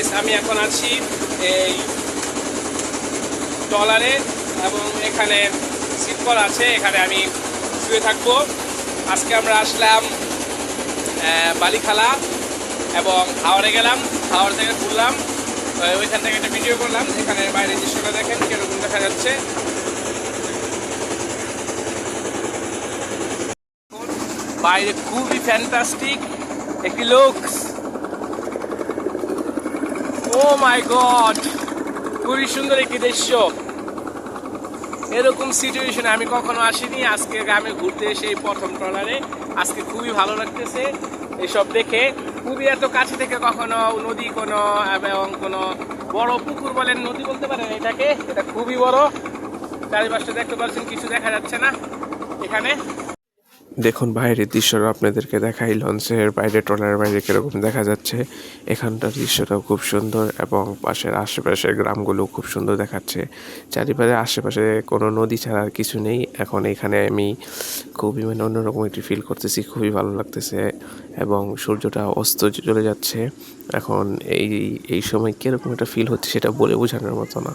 Guys আমি এখন আছি এই ট্রলারে এবং এখানে সিট করা আছে, এখানে আমি শুয়ে থাকবো। আজকে আমরা আসলাম বালিখালা এবং হাওড়ে গেলাম, হাওড় থেকে ঘুরলাম, ওইখান থেকে একটা ভিডিও করলাম। এখানে বাইরের দৃশ্যটা দেখেন কিরকম দেখা যাচ্ছে। বাইরে খুবই ফ্যান্টাস্টিক একটি লুকস। ও মাই গড, খুবই সুন্দর একটি দৃশ্য। এরকম সিচুয়েশনে আমি কখনো আসিনি। আজকে গ্রামে ঘুরতে এসে এই প্রথম ট্রলারে আজকে খুবই ভালো লাগতেছে এসব দেখে। খুবই এত কাছে থেকে কখনো নদী কোনো এবং কোনো বড় পুকুর বলেন, নদী বলতে পারেন এটাকে, এটা খুবই বড়। চারিপাশটা দেখতে পাচ্ছেন, কিছু দেখা যাচ্ছে না এখানে। দেখুন বাইরের দৃশ্যটা আপনাদেরকে দেখাই, লঞ্চের বাইরে ট্রলারের বাইরে কীরকম দেখা যাচ্ছে। এখানটার দৃশ্যটাও খুব সুন্দর এবং পাশের আশেপাশের গ্রামগুলো খুব সুন্দর দেখাচ্ছে। চারিপাশে আশেপাশে কোনো নদী ছাড়া আর কিছু নেই। এখন এখানে আমি খুবই অন্যরকম একটি ফিল করতেছি, খুবই ভালো লাগতেছে এবং সূর্যটা অস্ত চলে যাচ্ছে। এখন এই সময় কীরকম একটা ফিল হচ্ছে সেটা বলে বোঝানোর মতো না।